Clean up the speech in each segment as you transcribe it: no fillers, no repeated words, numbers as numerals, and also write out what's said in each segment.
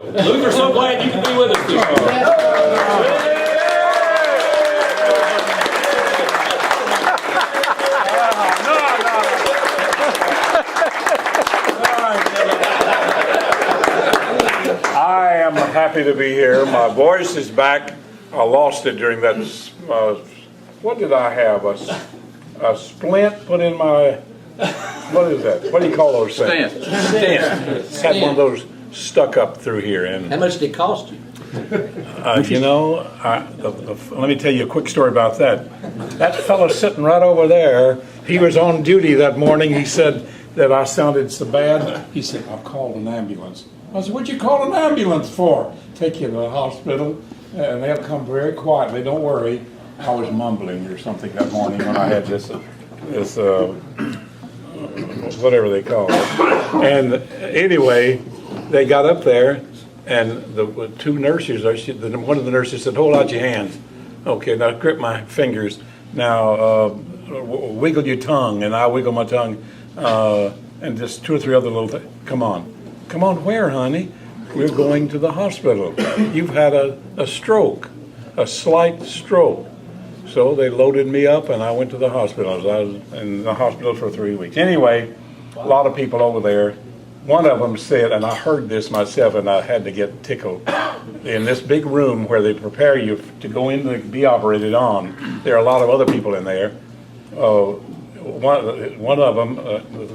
Luther, so glad you can be with us this morning. I am happy to be here. My voice is back. I lost it during that. What did I have? A splint put in my. What is that? What do you call those things? Stent. Had one of those stuck up through here. And How much did it cost you? let me tell you a quick story about that. That fellow sitting right over there, he was on duty that morning. He said that I sounded so bad. He said, "I've called an ambulance." I said, "What'd you call an ambulance for?" "Take you to the hospital, and they'll come very quietly. Don't worry." I was mumbling or something that morning when I had this whatever they call it. And anyway, they got up there, and the two nurses, one of the nurses said, "Hold out your hands." "Okay, now grip my fingers. Now wiggle your tongue," and I wiggle my tongue, and just two or three other little things. "Come on." "Come on where, honey?" "We're going to the hospital. You've had a stroke, a slight stroke." So they loaded me up, and I went to the hospital. I was in the hospital for 3 weeks. Anyway, a lot of people over there. One of them said, and I heard this myself, and I had to get tickled. In this big room where they prepare you to go in to be operated on, there are a lot of other people in there. One of them,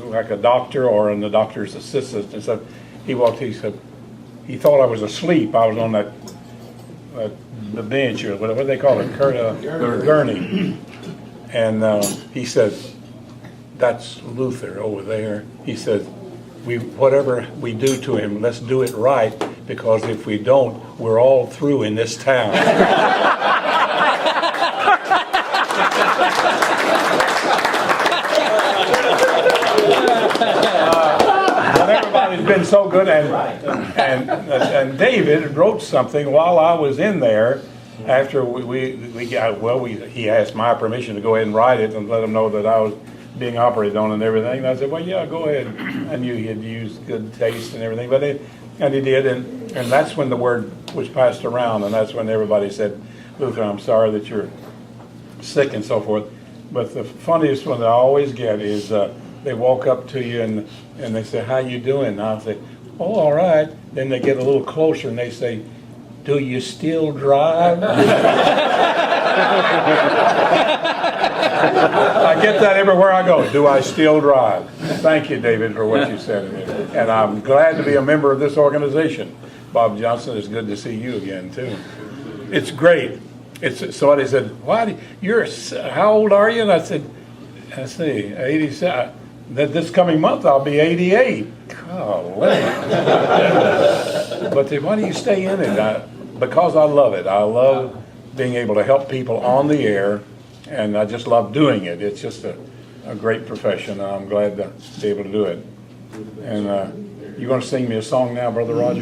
like a doctor or the doctor's assistant, and so he walked. He said he thought I was asleep. I was on the bench or what do they call it, gurney. And he said, "That's Luther over there." He said, whatever we do to him, let's do it right, because if we don't, we're all through in this town." But everybody's been so good, and David wrote something while I was in there. After he asked my permission to go ahead and write it and let him know that I was being operated on and everything. And I said, "Well, yeah, go ahead." I knew he had used good taste and everything, and he did, and that's when the word was passed around, and that's when everybody said, "Luther, I'm sorry that you're sick," and so forth. But the funniest one that I always get is they walk up to you and they say, "How you doing?" And I'll say, "Oh, all right." Then they get a little closer and they say, "Do you still drive?" I get that everywhere I go. Do I still drive? Thank you, David, for what you said. And I'm glad to be a member of this organization. Bob Johnson, it's good to see you again, too. It's great. Somebody said, how old are you? And I said, 87. This coming month I'll be 88. Golly. But why do you stay in it? Because I love it. I love being able to help people on the air, and I just love doing it. It's just a great profession, and I'm glad to be able to do it. And you going to sing me a song now, Brother Rogers?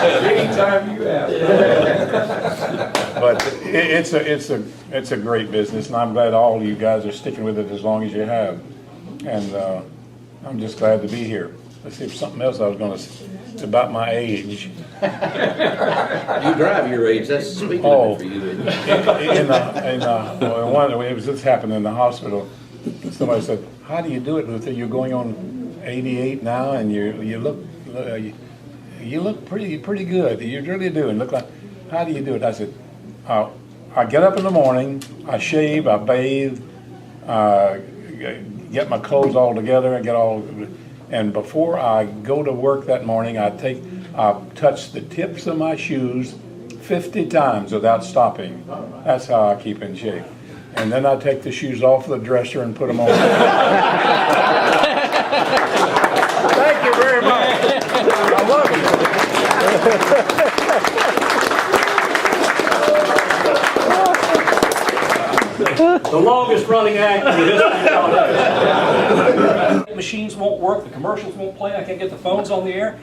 Anytime you ask. But it's a great business, and I'm glad all of you guys are sticking with it as long as you have. And I'm just glad to be here. Let's see if something else I was going to say about my age. You drive your age. That's speaking of it for you. This happened in the hospital. Somebody said, "How do you do it, Luther? You're going on 88 now, and you look pretty good. You really do. And look like, how do you do it?" I said, "I get up in the morning, I shave, I bathe, get my clothes all together, and before I go to work that morning, I touch the tips of my shoes 50 times without stopping. That's how I keep in shape. And then I take the shoes off the dresser and put them on." Thank you very much. I love The longest running act in the history of television. Machines won't work, the commercials won't play, I can't get the phones on the air.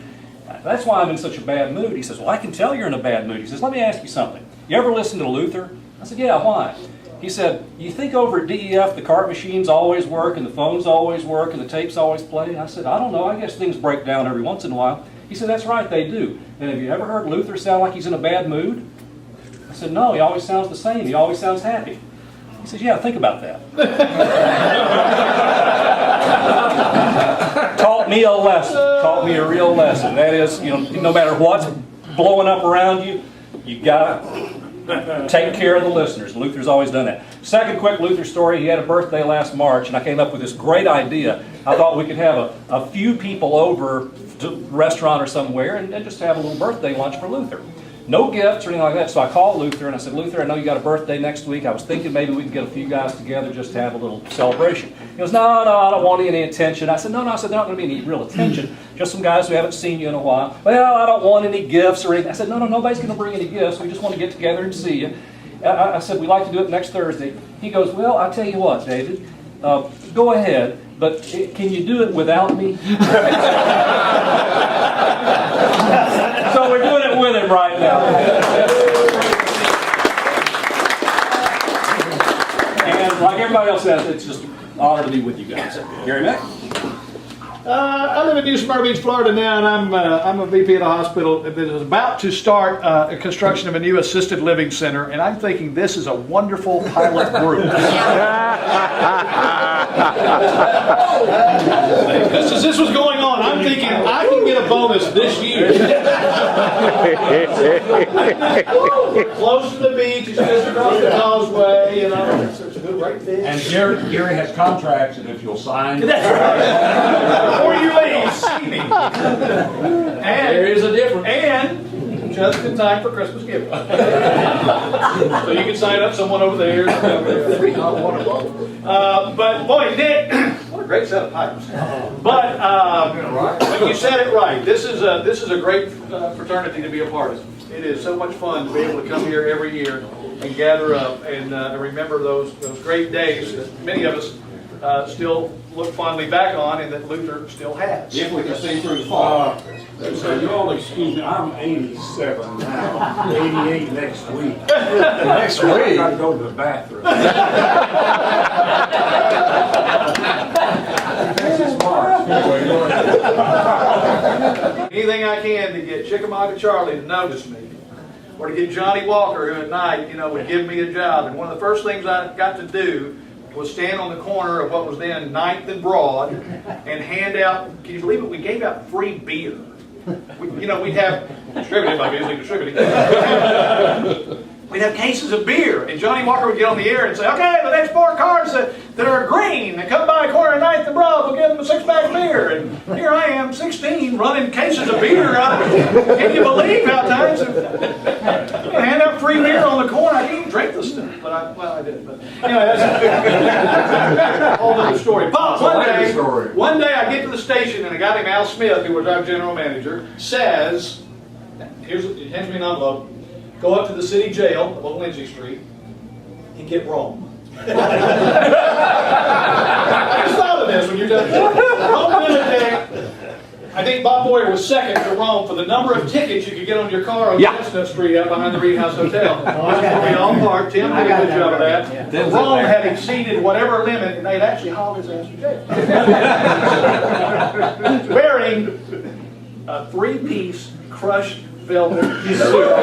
That's why I'm in such a bad mood. He says, "Well, I can tell you're in a bad mood." He says, "Let me ask you something. You ever listen to Luther?" I said, "Yeah, why?" He said, "You think over at DEF the cart machines always work and the phones always work and the tapes always play?" I said, "I don't know, I guess things break down every once in a while." He said, that's right, they do. And have you ever heard Luther sound like he's in a bad mood? I said, no, he always sounds the same. He always sounds happy. He says, yeah, think about that. Taught me a lesson. Taught me a real lesson. That is, no matter what's blowing up around you, you got to take care of the listeners. Luther's always done that. Second quick Luther story. He had a birthday last March, and I came up with this great idea. I thought we could have a few people over to a restaurant or somewhere and just have a little birthday lunch for Luther. No gifts or anything like that. So I called Luther and I said, Luther, I know you got a birthday next week. I was thinking maybe we could get a few guys together just to have a little celebration. He goes, no, I don't want any attention. I said, no, I said, there's not going to be any real attention. Just some guys who haven't seen you in a while. Well, I don't want any gifts or anything. I said, no, nobody's going to bring any gifts. We just want to get together and see you. I said, we'd like to do it next Thursday. He goes, well, I tell you what, David, go ahead, but can you do it without me? So we're doing it with him right now. And like everybody else says, it's just an honor to be with you guys. Gary Mack? I live in New Smyrna Beach, Florida now, and I'm a VP at a hospital that is about to start a construction of a new assisted living center, and I'm thinking this is a wonderful pilot group. As this was going on, I'm thinking I can get a bonus this year. We're close to the beach, it's just across the causeway, it's a good right fit. And Gary has contracts, and if you'll sign. That's right. Before you leave, see me. And There is a difference. And just in time for Christmas giving. So you can sign up someone over there. But boy, Nick, what a great set of pipes. But you said it right. This is a great fraternity to be a part of. It is so much fun to be able to come here every year and gather up and remember those great days that many of us still look fondly back on and that Luther still has. If we can see through the fog. So you all excuse me, I'm 87 now, 88 next week. Next week? I gotta go to the bathroom. Anything I can to get Chickamauga Charlie to notice me, or to get Johnny Walker, who at night, would give me a job. And one of the first things I got to do was stand on the corner of what was then 9th and Broad and hand out, can you believe it, we gave out free beer. We'd have, distributed by Music Distributing, we'd have cases of beer, and Johnny Walker would get on the air and say, okay, the next 4 cars that are green that come by corner of 9th and Broad, we'll give them a 6-pack of beer. And here I am, 16, running cases of beer. Can you believe how times hand out free beer on the corner? I didn't even drink the stuff, but I did. But anyway, that's a whole other story. But one day I get to the station and a guy named Al Smith, who was our general manager, says, he hands me an envelope, go up to the city jail on Lindsay Street and get Rome. I just thought of this when you're done. Rome Benedict. I think Bob Boyer was second to Rome for the number of tickets you could get on your car on Chestnut Street out behind the Reed House Hotel. We all parked. Tim did a good job of that. Yeah. Rome had exceeded whatever limit, and they'd actually hauled his ass to jail. Wearing a 3-piece crushed velvet suit.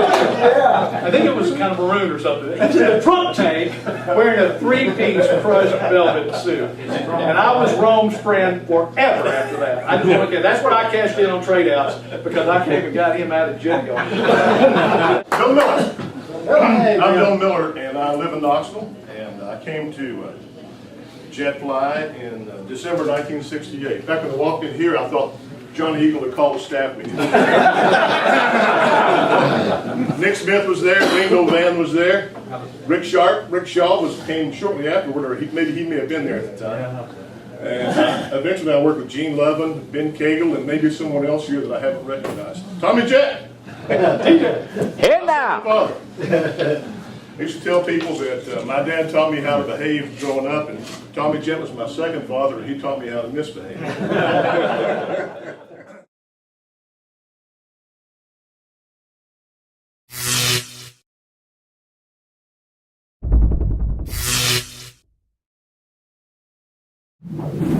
I think it was kind of maroon or something. He's in a trunk tank wearing a 3-piece crushed velvet suit. And I was Rome's friend forever after that. I just want to get, that's what I cashed in on trade outs because I came and got him out of jail. Bill Miller. I'm Bill Miller, and I live in Knoxville, and I came to JetFly in December 1968. In fact, when I walked in here, I thought Johnny Eagle had called a staff meeting. Nick Smith was there, Ringo Van was there, Rick Shaw came shortly afterward, or maybe he may have been there at the time. And eventually I worked with Gene Levin, Ben Cagle, and maybe someone else here that I haven't recognized. Tommy Jet! Hey now! Father. I used to tell people that my dad taught me how to behave growing up, and Tommy Jet was my second father, and he taught me how to misbehave. You